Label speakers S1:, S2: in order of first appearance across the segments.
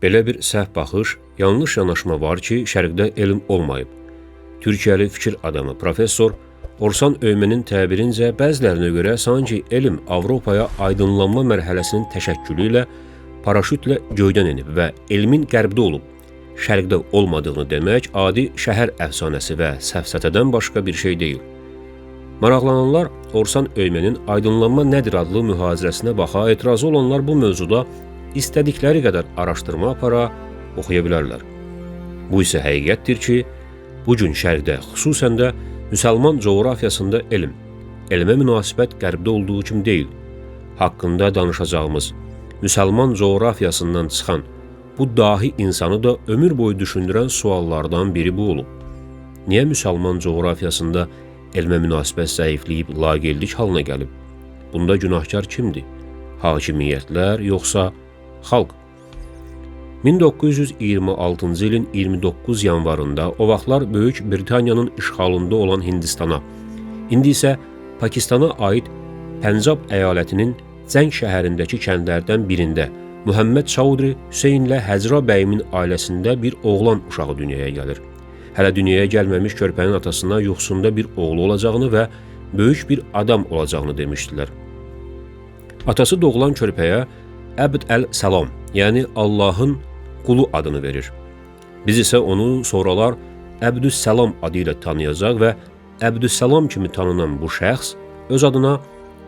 S1: Belə bir səhv baxış, yanlış yanaşma var ki, şərqdə elm olmayıb. Türkiyəli fikir adamı, professor Orsan Öymənin təbirincə bəzilərinə görə sanki elm Avropaya aydınlanma mərhələsinin təşəkkülü ilə paraşütlə göydən enib və elmin qərbdə olub, şərqdə olmadığını demək adi şəhər əfsanəsi və səfsətədən başqa bir şey deyil. Maraqlananlar Orsan Öymənin Aydınlanma Nədir adlı mühazirəsinə baxa, etirazı olanlar bu mövzuda istədikləri qədər araşdırma apara oxuya bilərlər. Bu isə həqiqətdir ki, bugün şərqdə, xüsusən də müsəlman coğrafiyasında elmə münasibət qərbdə olduğu kimi deyil. Haqqında danışacağımız müsəlman coğrafiyasından çıxan bu dahi insanı da ömür boyu düşündürən suallardan biri bu olub. Niyə müsəlman coğrafiyasında elmə münasibət zəifləyib laqeydlik halına gəlib? Bunda günahkar kimdir? Hakimiyyətlər yoxsa xalq? 1926-cı ilin 29 yanvarında o vaxtlar Böyük Britaniyanın işğalında olan Hindistana, indi isə Pakistana aid Pəncab əyalətinin Cəng şəhərindəki kəndlərdən birində Muhammed Çaudri Hüseynlə Həcra bəyimin ailəsində bir oğlan uşağı dünyaya gəlir. Hələ dünyaya gəlməmiş körpənin atasına yuxusunda bir oğlu olacağını və böyük bir adam olacağını demişdilər. Atası doğulan körpəyə Əbd əl-Səlam, yəni Allahın qulu adını verir. Biz isə onu sonralar Əbdüs-Səlam adı ilə tanıyacaq və Əbdüs-Səlam kimi tanınan bu şəxs öz adına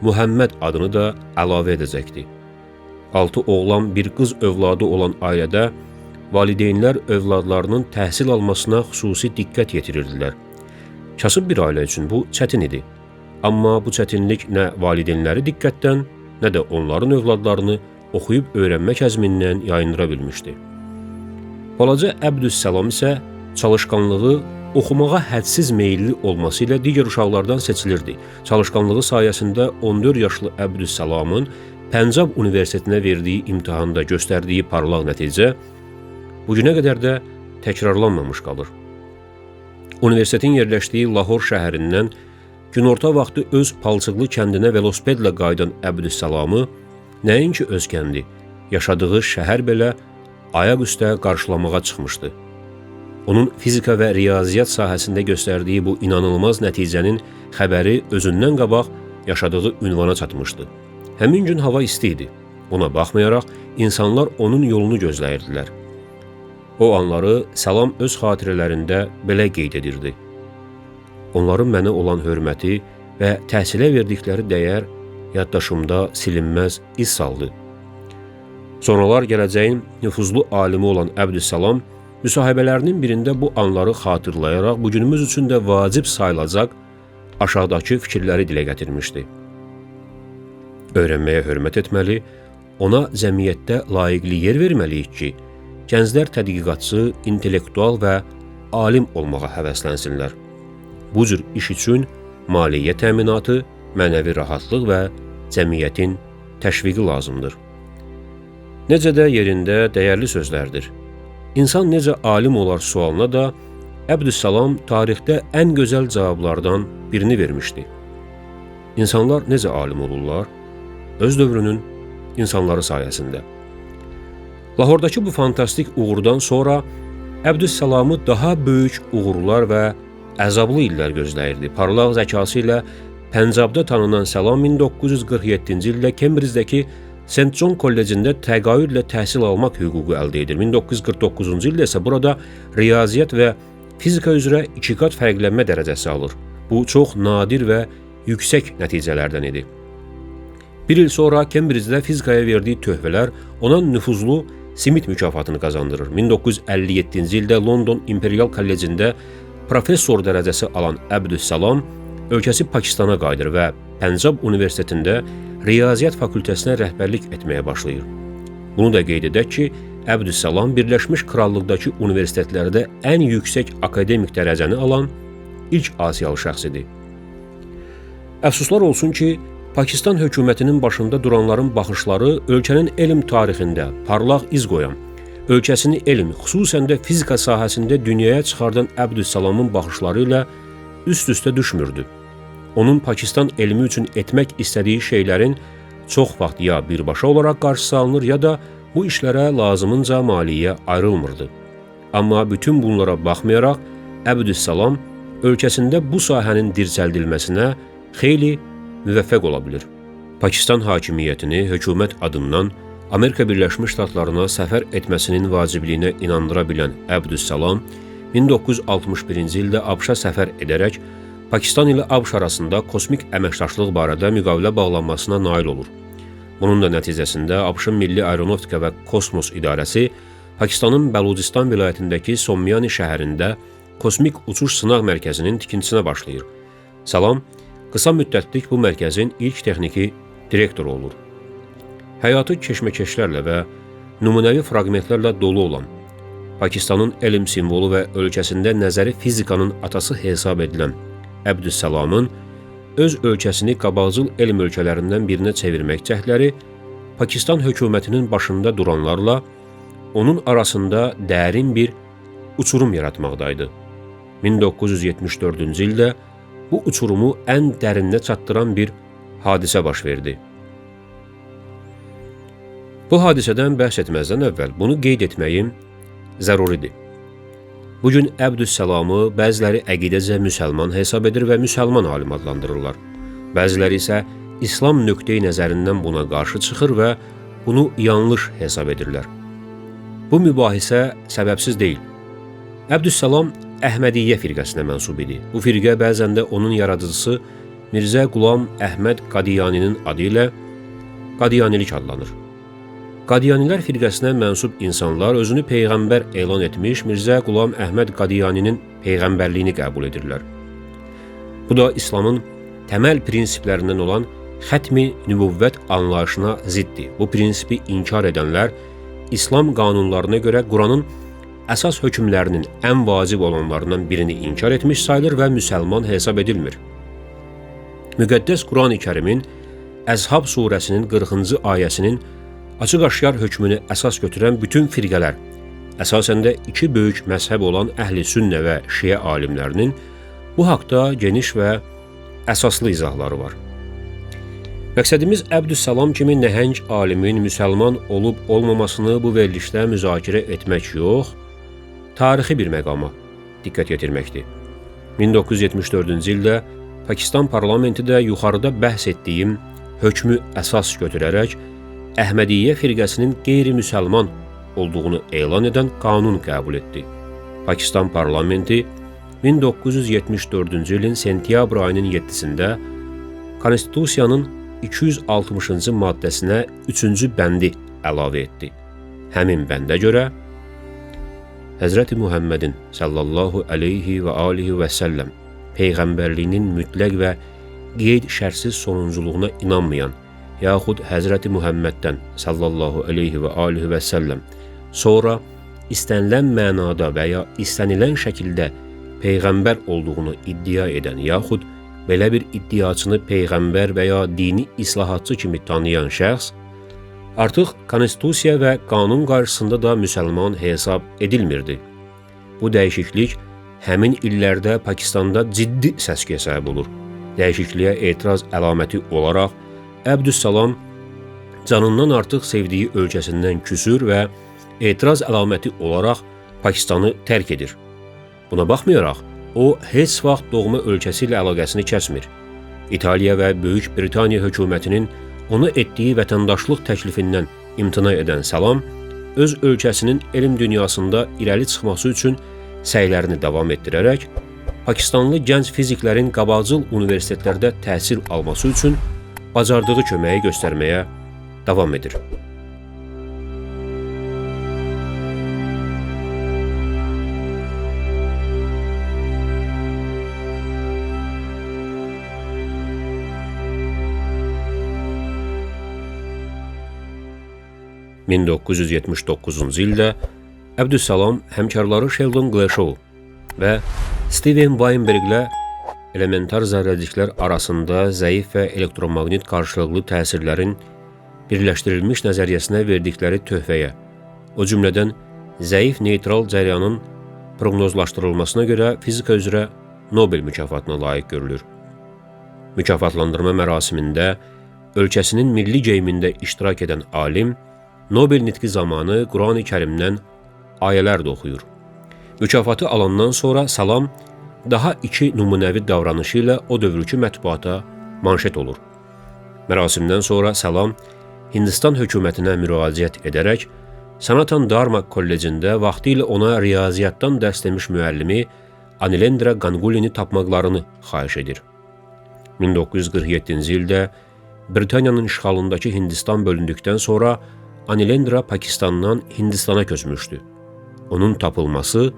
S1: Muhammed adını da əlavə edəcəkdir. 6 oğlan bir qız övladı olan ailədə valideynlər övladlarının təhsil almasına xüsusi diqqət yetirirdilər. Kasıb bir ailə üçün bu çətin idi. Amma bu çətinlik nə valideynləri diqqətdən, nə də onların övladlarını oxuyub öyrənmək əzmindən yayındıra bilmişdi. Balaca Əbdüs-Səlam isə çalışqanlığı, oxumağa hədsiz meyilli olması ilə digər uşaqlardan seçilirdi. Çalışqanlığı sayəsində 14 yaşlı Əbdüs-Səlamın Pəncab Universitetinə verdiyi imtihanda göstərdiyi parlaq nəticə bugünə qədər də təkrarlanmamış qalır. Universitetin yerləşdiyi Lahor şəhərindən günorta vaxtı öz palçıqlı kəndinə velosipedlə qayıdan Əbdüs-Səlamı nəinki öz kəndi, yaşadığı şəhər belə ayaq üstə qarşılamağa çıxmışdı. Onun fizika və riyaziyyat sahəsində göstərdiyi bu inanılmaz nəticənin xəbəri özündən qabaq yaşadığı ünvana çatmışdı. Həmin gün hava isti idi. Ona baxmayaraq insanlar onun yolunu gözləyirdilər. O anları Səlam öz xatirələrində belə qeyd edirdi. Onların mənə olan hörməti və təhsilə verdikləri dəyər yaddaşımda silinməz iz saldı. Sonralar gələcəyin nüfuzlu alimi olan Əbdüs-Səlam müsahibələrinin birində bu anları xatırlayaraq bugünümüz üçün də vacib sayılacaq aşağıdakı fikirləri dilə gətirmişdi. Öyrənməyə hörmət etməli, ona cəmiyyətdə layiqli yer verməliyik ki, gənclər tədqiqatçı, intellektual və alim olmağa həvəslənsinlər. Bu cür iş üçün maliyyə təminatı, mənəvi rahatlıq və cəmiyyətin təşviqi lazımdır. Necə də yerində dəyərli sözlərdir. İnsan necə alim olar sualına da Əbdüs-Səlam tarixdə ən gözəl cavablardan birini vermişdi. İnsanlar necə alim olurlar? Öz dövrünün insanları sayəsində. Lahordakı bu fantastik uğurdan sonra Əbdüs-Səlamı daha böyük uğurlar və əzablı illər gözləyirdi. Parlaq zəkası ilə Pəncabda tanınan Səlam 1947-ci ildə Kembrijdəki St. John Kollecində təqaüdlə təhsil almaq hüququ əldə edir. 1949-cu ildə isə burada riyaziyyat və fizika üzrə 2 qat fərqlənmə dərəcəsi alır. Bu çox nadir və yüksək nəticələrdən idi. Bir il sonra Kembricdə fizikaya verdiyi töhfələr ona nüfuzlu Smith mükafatını qazandırır. 1957-ci ildə London İmperial Kollecində professor dərəcəsi alan Əbdüs-Səlam ölkəsi Pakistana qayıdır və Pəncab Universitetində Riyaziyyat fakültəsinə rəhbərlik etməyə başlayır. Bunu da qeyd edək ki, Əbdüs-Səlam Birləşmiş Krallıqdakı universitetlərdə ən yüksək akademik dərəcəni alan ilk Asiyalı şəxs idi. Əfsuslar olsun ki, Pakistan hökumətinin başında duranların baxışları ölkənin elm tarixində parlaq iz qoyan, ölkəsini elm, xüsusən də fizika sahəsində dünyaya çıxardan Əbdüs-Səlamın baxışları ilə üst-üstə düşmürdü. Onun Pakistan elmi üçün etmək istədiyi şeylərin çox vaxt ya birbaşa olaraq qarşısı alınır, ya da bu işlərə lazımınca maliyyə ayrılmırdı. Amma bütün bunlara baxmayaraq, Əbdüssalam ölkəsində bu sahənin dirçəldilməsinə xeyli müvəffəq ola bilir. Pakistan hakimiyyətini hökumət adından Amerika Birləşmiş Ştatlarına səfər etməsinin vacibliyinə inandıra bilən Əbdüssalam 1961-ci ildə ABŞ-a səfər edərək Pakistan ilə ABŞ arasında kosmik əməkdaşlıq barədə müqavilə bağlanmasına nail olur. Bunun da nəticəsində ABŞ-ın Milli Aeronautika və Kosmos İdarəsi Pakistanın Bəlucistan vilayətindəki Somyani şəhərində kosmik uçuş sınaq mərkəzinin tikintisinə başlayır. Salam qısa müddətlik bu mərkəzin ilk texniki direktoru olur. Həyatı keşməkeşlərlə və nümunəvi fraqmentlərlə dolu olan, Pakistanın elm simvolu və ölkəsində nəzəri fizikanın atası hesab edilən Əbdüssalamın öz ölkəsini qabaqcıl elm ölkələrindən birinə çevirmək cəhdləri Pakistan hökumətinin başında duranlarla onun arasında dərin bir uçurum yaratmaqdaydı. 1974-cü ildə bu uçurumu ən dərinə çatdıran bir hadisə baş verdi. Bu hadisədən bəhs etməzdən əvvəl bunu qeyd etməyim zəruridir. Bugün Əbdüssalamı bəziləri əqidəcə müsəlman hesab edir və müsəlman alim adlandırırlar. Bəziləri isə İslam nöqteyi nəzərindən buna qarşı çıxır və bunu yanlış hesab edirlər. Bu mübahisə səbəbsiz deyil. Əbdüssalam Əhmədiyyə firqəsinə mənsub idi. Bu firqə bəzən də onun yaradıcısı Mirzə Qulam Əhməd Qadiyaninin adı ilə Qadiyanilik adlanır. Qadiyanilər firqəsinə mənsub insanlar özünü peyğəmbər elan etmiş Mirzə Qulam Əhməd Qadiyaninin peyğəmbərliyini qəbul edirlər. Bu da İslamın təməl prinsiplərindən olan xətmi nübüvvət anlayışına ziddir. Bu prinsipi inkar edənlər İslam qanunlarına görə Quranın əsas hökmlərinin ən vacib olanlarından birini inkar etmiş sayılır və müsəlman hesab edilmir. Müqəddəs Quran-ı Kərimin Əzhab surəsinin 40-cı ayəsinin açıq-aşkar hökmünü əsas götürən bütün firqələr, əsasən də iki böyük məzhəb olan Əhl-i Sünnə və Şiə alimlərinin bu haqda geniş və əsaslı izahları var. Məqsədimiz Əbdüssalam kimi nəhəng alimin müsəlman olub-olmamasını bu verilişdə müzakirə etmək yox, tarixi bir məqama diqqət yetirməkdir. 1974-cü ildə Pakistan parlamenti də yuxarıda bəhs etdiyim hökmü əsas götürərək Əhmədiyyə firqəsinin qeyri-müsəlman olduğunu elan edən qanun qəbul etdi. Pakistan parlamenti 1974-cü ilin sentyabr ayının 7-sində Konstitusiyanın 260-cı maddəsinə 3-cü bəndi əlavə etdi. Həmin bəndə görə Həzrəti Muhammedin sallallahu aleyhi və alihi və səlləm peyğəmbərliyinin mütləq və qeyd şərtsiz sonunculuğuna inanmayan yaxud Həzrəti Muhammeddən sallallahu aleyhi və alihi və səlləm sonra istənilən mənada və ya istənilən şəkildə peyğəmbər olduğunu iddia edən yaxud belə bir iddiaçını peyğəmbər və ya dini islahatçı kimi tanıyan şəxs artıq konstitusiya və qanun qarşısında da müsəlman hesab edilmirdi. Bu dəyişiklik həmin illərdə Pakistanda ciddi səs-küyə səbəb olur. Dəyişikliyə etiraz əlaməti olaraq Əbdüssalam canından artıq sevdiyi ölkəsindən küsür və etiraz əlaməti olaraq Pakistanı tərk edir. Buna baxmayaraq, o heç vaxt doğma ölkəsi ilə əlaqəsini kəsmir. İtaliya və Böyük Britaniya hökumətinin ona etdiyi vətəndaşlıq təklifindən imtina edən Salam, öz ölkəsinin elm dünyasında irəli çıxması üçün səylərini davam etdirərək, Pakistanlı gənc fiziklərin qabaqcıl universitetlərdə təhsil alması üçün bacardığı köməyi göstərməyə davam edir. (1979-cu ildə Əbdüssalam həmkarları Sheldon Glashow və Steven Weinberglə elementar zərrəciklər arasında zəif və elektromaqnit qarşılıqlı təsirlərin birləşdirilmiş nəzəriyyəsinə verdikləri töhfəyə, o cümlədən zəif neytral cəryanın proqnozlaşdırılmasına görə fizika üzrə Nobel mükafatına layiq görülür. Mükafatlandırma mərasimində ölkəsinin milli geyimində iştirak edən alim Nobel nitqi zamanı Qurani Kərimdən ayələr də oxuyur. Mükafatı alandan sonra Salam daha 2 nümunəvi davranışı ilə o dövrükü mətbuata manşet olur. Mərasimdən sonra Salam Hindistan hökumətinə müraciət edərək Sanatan Dharma kollecində vaxtilə ona riyaziyyatdan dərs demiş müəllimi Anilendra Gangulini tapmaqlarını xahiş edir. 1947-ci ildə Britaniyanın işğalındakı Hindistan bölündükdən sonra Anilendra Pakistandan Hindistana köçmüşdü. Onun tapılması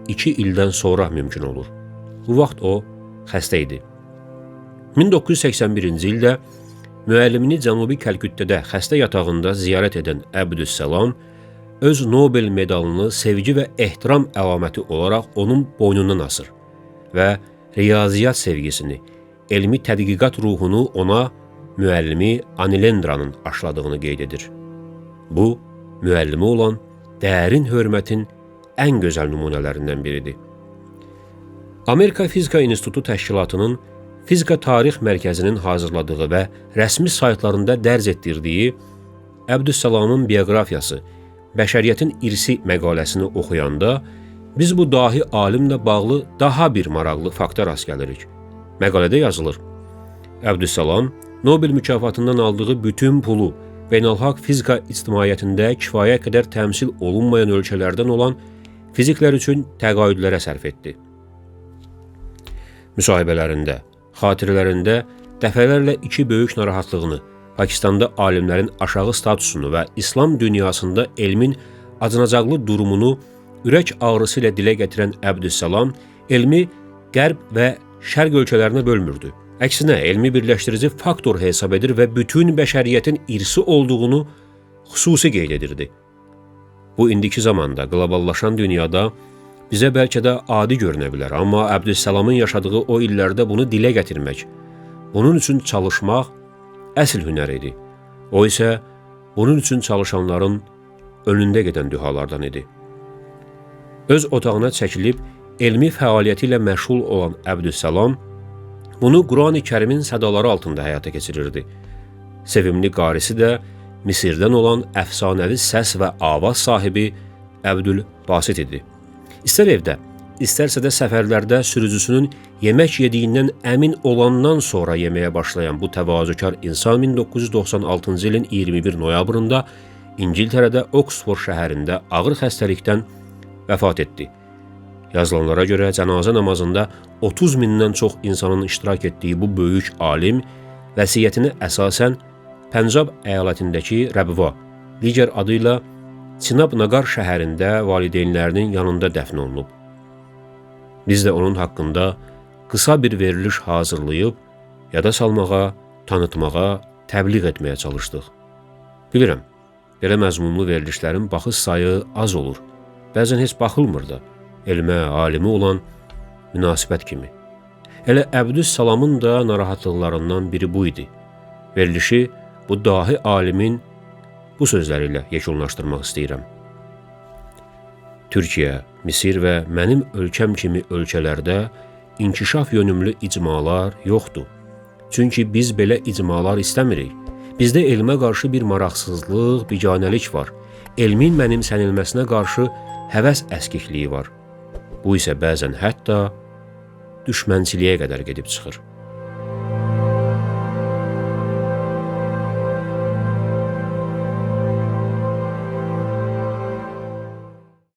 S1: 2 ildən sonra mümkün olur. Bu vaxt o xəstə idi. 1981-ci ildə müəllimini Cənubi Kəlküttədə xəstə yatağında ziyarət edən Əbdüssalam öz Nobel medalını sevgi və ehtiram əlaməti olaraq onun boynundan asır və riyaziyyat sevgisini, elmi tədqiqat ruhunu ona müəllimi Anilendra'nın aşladığını qeyd edir. Bu, müəllimə olan dərin hörmətin ən gözəl nümunələrindən biridir. Amerika Fizika İnstitutu Təşkilatının Fizika Tarix Mərkəzinin hazırladığı və rəsmi saytlarında dərc etdirdiyi Əbdüssalamın bioqrafiyası, Bəşəriyyətin irsi məqaləsini oxuyanda biz bu dahi alimlə bağlı daha bir maraqlı fakta rast gəlirik. Məqalədə yazılır: Əbdüssalam Nobel mükafatından aldığı bütün pulu beynəlxalq fizika ictimaiyyətində kifayət qədər təmsil olunmayan ölkələrdən olan fiziklər üçün təqaüdlərə sərf etdi. Müsahibələrində, xatirələrində dəfələrlə 2 böyük narahatlığını, Pakistanda alimlərin aşağı statusunu və İslam dünyasında elmin acınacaqlı durumunu ürək ağrısı ilə dilə gətirən Əbdüssalam elmi qərb və şərq ölkələrinə bölmürdü. Əksinə, elmi birləşdirici faktor hesab edir və bütün bəşəriyyətin irsi olduğunu xüsusi qeyd edirdi. Bu, indiki zamanda qloballaşan dünyada bizə bəlkə də adi görünə bilər, amma Əbdüssalamın yaşadığı o illərdə bunu dilə gətirmək, bunun üçün çalışmaq əsl hünər idi. O isə bunun üçün çalışanların önündə gedən dühalardan idi. Öz otağına çəkilib elmi fəaliyyəti ilə məşğul olan Əbdüssalam bunu Qurani Kərimin sədaları altında həyata keçirirdi. Sevimli qarisi də Misirdən olan əfsanəvi səs və avaz sahibi Əbdülbasit idi. İstər evdə, istərsə də səfərlərdə sürücüsünün yemək yediyindən əmin olandan sonra yeməyə başlayan bu təvazökar insan 1996-cı ilin 21 noyabrında İngiltərədə Oksford şəhərində ağır xəstəlikdən vəfat etdi. Yazılanlara görə cənazə namazında 30 mindən çox insanın iştirak etdiyi bu böyük alim vəsiyyətini əsasən Pəncab əyalətindəki Rəbva, digər adıyla Çinab-Naqar şəhərində valideynlərinin yanında dəfn olunub. Biz də onun haqqında qısa bir veriliş hazırlayıb, yada salmağa, tanıtmağa, təbliğ etməyə çalışdıq. Bilirəm, belə məzmunlu verilişlərin baxış sayı az olur. Bəzən heç baxılmır da, elmə, alimi olan münasibət kimi. Elə Əbdüssalamın da narahatlıqlarından biri bu idi. Verilişi bu dahi alimin bu sözləri ilə yekunlaşdırmaq istəyirəm. Türkiyə, Misir və mənim ölkəm kimi ölkələrdə inkişaf yönümlü icmalar yoxdur. Çünki biz belə icmalar istəmirik. Bizdə elmə qarşı bir maraqsızlıq, biganəlik var. Elmin mənimsənilməsinə qarşı həvəs əskikliyi var. Bu isə bəzən hətta düşmənçiliyə qədər gedib çıxır.